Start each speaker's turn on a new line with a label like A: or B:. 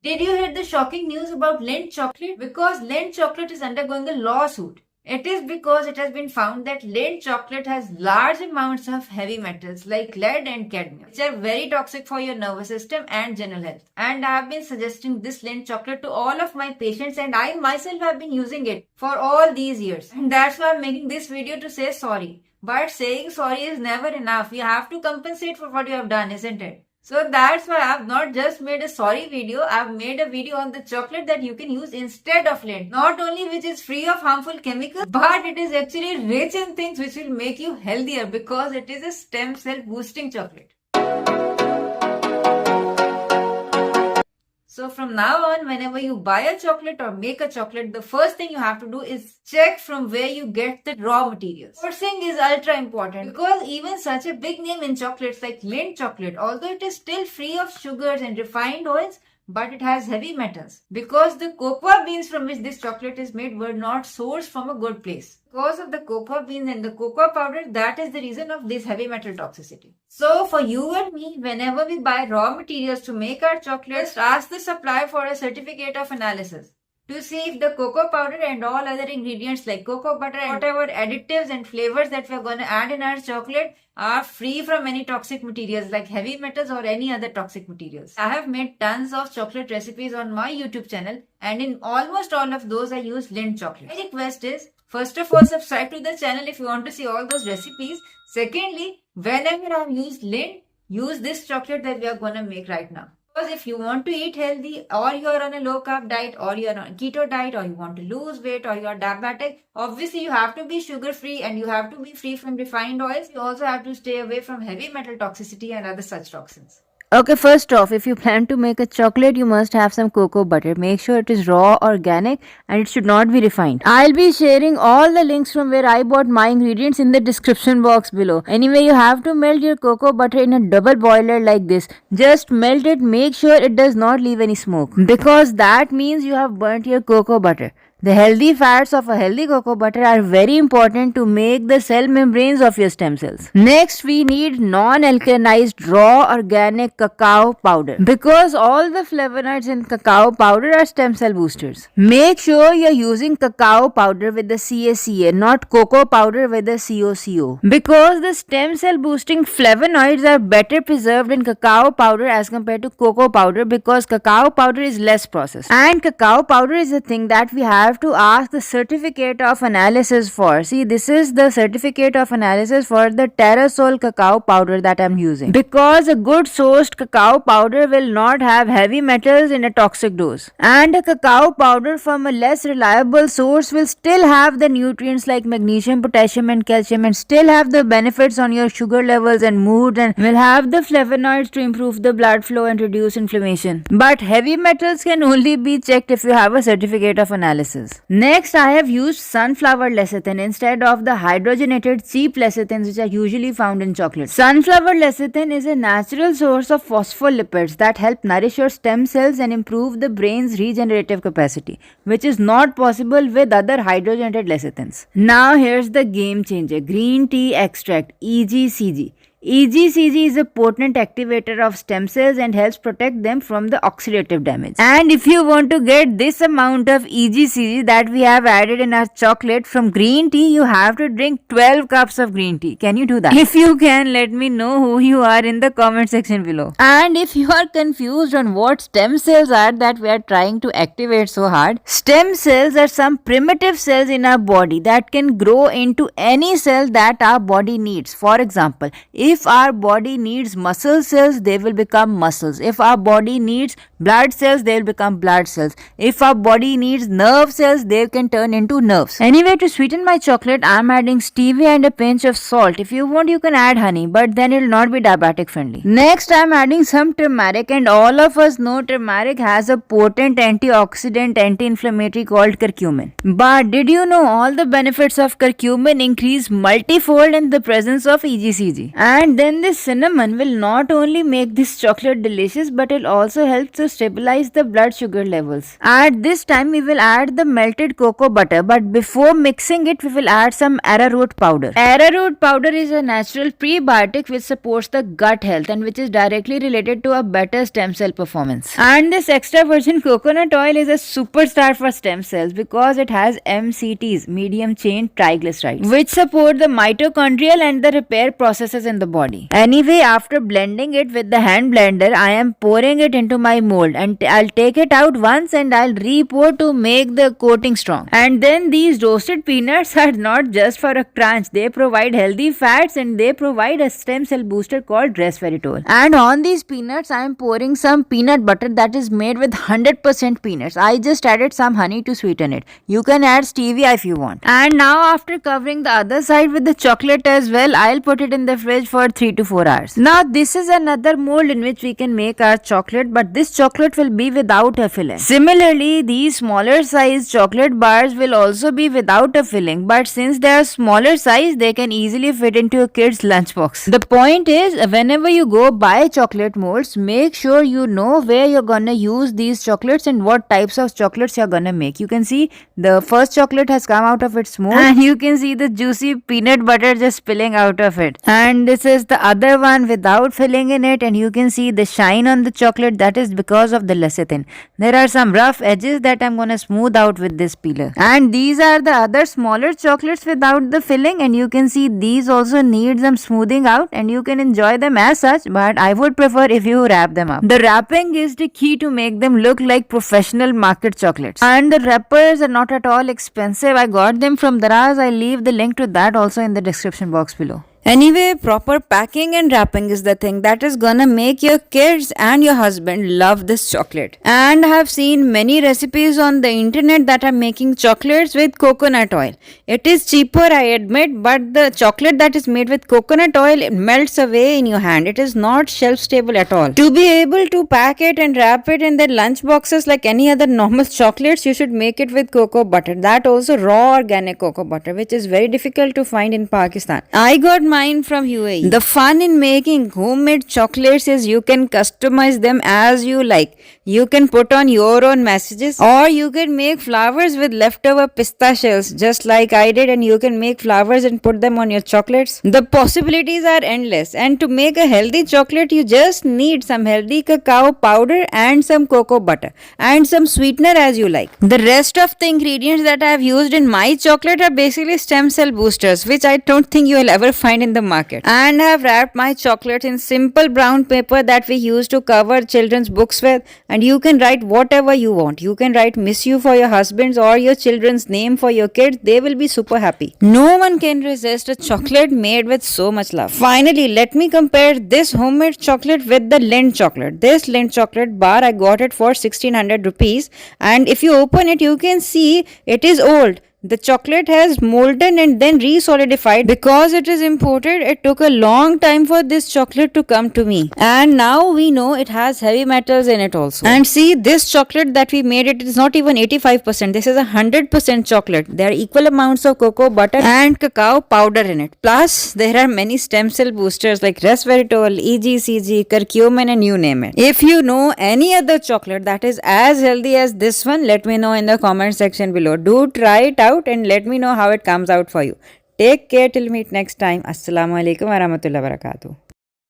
A: Did you hear the shocking news about Lindt chocolate? Because Lindt chocolate is undergoing a lawsuit. It is because it has been found that Lindt chocolate has large amounts of heavy metals like lead and cadmium, which are very toxic for your nervous system and general health. And I have been suggesting this Lindt chocolate to all of my patients, and I myself have been using it for all these years. And that's why I'm making this video to say sorry. But saying sorry is never enough. You have to compensate for what you have done, isn't it? So that's why I've not just made a sorry video, I've made a video on the chocolate that you can use instead of Lindt. Not only which is free of harmful chemicals, but it is actually rich in things which will make you healthier because it is a stem cell boosting chocolate. So from now on, whenever you buy a chocolate or make a chocolate, the first thing you have to do is check from where you get the raw materials. Sourcing is ultra important because even such a big name in chocolates like Lindt chocolate, although it is still free of sugars and refined oils, but it has heavy metals because the cocoa beans from which this chocolate is made were not sourced from a good place. Because of the cocoa beans and the cocoa powder, that is the reason of this heavy metal toxicity. So for you and me, whenever we buy raw materials to make our chocolates, ask the supplier for a certificate of analysis to see if the cocoa powder and all other ingredients like cocoa butter and whatever additives and flavors that we are going to add in our chocolate are free from any toxic materials like heavy metals or any other toxic materials. I have made tons of chocolate recipes on my YouTube channel, and in almost all of those I use Lindt chocolate. My request is, first of all, subscribe to the channel if you want to see all those recipes. Secondly, whenever I've used Lindt, use this chocolate that we are going to make right now. Because if you want to eat healthy, or you're on a low carb diet, or you're on a keto diet, or you want to lose weight, or you're diabetic, obviously you have to be sugar free and you have to be free from refined oils. You also have to stay away from heavy metal toxicity and other such toxins.
B: Okay, first off, if you plan to make a chocolate, you must have some cocoa butter. Make sure it is raw, organic, and it should not be refined. I'll be sharing all the links from where I bought my ingredients in the description box below. Anyway, you have to melt your cocoa butter in a double boiler like this. Just melt it, make sure it does not leave any smoke, because that means you have burnt your cocoa butter. The healthy fats of a healthy cocoa butter are very important to make the cell membranes of your stem cells. Next, we need non-alkalinized raw organic cacao powder because all the flavonoids in cacao powder are stem cell boosters. Make sure you're using cacao powder with the CaCa, not cocoa powder with the CoCo, because the stem cell boosting flavonoids are better preserved in cacao powder as compared to cocoa powder because cacao powder is less processed. And cacao powder is a thing that we have to ask the certificate of analysis for. See, this is the certificate of analysis for the Terrasol cacao powder that I'm using, because a good sourced cacao powder will not have heavy metals in a toxic dose, and a cacao powder from a less reliable source will still have the nutrients like magnesium, potassium and calcium, and still have the benefits on your sugar levels and mood, and will have the flavonoids to improve the blood flow and reduce inflammation. But heavy metals can only be checked if you have a certificate of analysis. Next, I have used sunflower lecithin instead of the hydrogenated cheap lecithins which are usually found in chocolate. Sunflower lecithin is a natural source of phospholipids that help nourish your stem cells and improve the brain's regenerative capacity, which is not possible with other hydrogenated lecithins. Now here's the game changer: green tea extract, EGCG. EGCG is a potent activator of stem cells and helps protect them from the oxidative damage. And if you want to get this amount of EGCG that we have added in our chocolate from green tea, you have to drink 12 cups of green tea. Can you do that? If you can, let me know who you are in the comment section below. And if you are confused on what stem cells are that we are trying to activate so hard, stem cells are some primitive cells in our body that can grow into any cell that our body needs. For example, if our body needs muscle cells, they will become muscles. If our body needs blood cells, they will become blood cells. If our body needs nerve cells, they can turn into nerves. Anyway, to sweeten my chocolate, I am adding stevia and a pinch of salt. If you want, you can add honey, but then it will not be diabetic friendly. Next, I am adding some turmeric, and all of us know turmeric has a potent antioxidant, anti-inflammatory called curcumin. But did you know all the benefits of curcumin increase multifold in the presence of EGCG? And then this cinnamon will not only make this chocolate delicious, but it also helps the stabilize the blood sugar levels. At this time, we will add the melted cocoa butter, but before mixing it, we will add some arrowroot powder. Arrowroot powder is a natural prebiotic which supports the gut health and which is directly related to a better stem cell performance. And this extra virgin coconut oil is a superstar for stem cells because it has MCTs, medium chain triglycerides, which support the mitochondrial and the repair processes in the body. Anyway, after blending it with the hand blender, I am pouring it into my mold and I'll take it out once and I'll re-pour to make the coating strong. And then these roasted peanuts are not just for a crunch, they provide healthy fats and they provide a stem cell booster called resveratrol. And on these peanuts, I am pouring some peanut butter that is made with 100% peanuts. I just added some honey to sweeten it. You can add stevia if you want. And now after covering the other side with the chocolate as well, I'll put it in the fridge for 3 to 4 hours. Now this is another mold in which we can make our chocolate, but this chocolate will be without a filling. Similarly, these smaller size chocolate bars will also be without a filling, but since they are smaller size, they can easily fit into a kid's lunchbox. The point is, whenever you go buy chocolate molds, make sure you know where you're gonna use these chocolates and what types of chocolates you're gonna make. You can see the first chocolate has come out of its mold and you can see the juicy peanut butter just spilling out of it. And this is the other one without filling in it and you can see the shine on the chocolate. That is because of the lecithin. There are some rough edges that I'm gonna smooth out with this peeler. And these are the other smaller chocolates without the filling and you can see these also need some smoothing out and you can enjoy them as such, but I would prefer if you wrap them up. The wrapping is the key to make them look like professional market chocolates. And the wrappers are not at all expensive. I got them from Daraz. I'll leave the link to that also in the description box below. Anyway, proper packing and wrapping is the thing that is gonna make your kids and your husband love this chocolate. And I have seen many recipes on the internet that are making chocolates with coconut oil. It is cheaper, I admit, but the chocolate that is made with coconut oil, it melts away in your hand. It is not shelf stable at all. To be able to pack it and wrap it in their lunch boxes like any other normal chocolates, you should make it with cocoa butter. That also raw organic cocoa butter, which is very difficult to find in Pakistan. I got mine from UAE. The fun in making homemade chocolates is you can customize them as you like. You can put on your own messages or you can make flowers with leftover pista shells just like I did, and you can make flowers and put them on your chocolates. The possibilities are endless, and to make a healthy chocolate you just need some healthy cacao powder and some cocoa butter and some sweetener as you like. The rest of the ingredients that I have used in my chocolate are basically stem cell boosters, which I don't think you will ever find in the market. And I have wrapped my chocolates in simple brown paper that we use to cover children's books with, and you can write whatever you want. You can write miss you for your husband's or your children's name for your kids. They will be super happy. No one can resist a chocolate made with so much love. Finally, let me compare this homemade chocolate with the Lindt chocolate. This Lindt chocolate bar, I got it for 1600 rupees, and if you open it you can see it is old. The chocolate has molten and then re-solidified. Because it is imported, it took a long time for this chocolate to come to me. And now we know it has heavy metals in it also. And see, this chocolate that we made, it is not even 85%. This is 100% chocolate. There are equal amounts of cocoa butter and cacao powder in it. Plus, there are many stem cell boosters like resveratrol, EGCG, curcumin, and you name it. If you know any other chocolate that is as healthy as this one, let me know in the comment section below. Do try it out and let me know how it comes out for you. Take care till meet next time. Assalamu alaikum warahmatullahi wabarakatuh.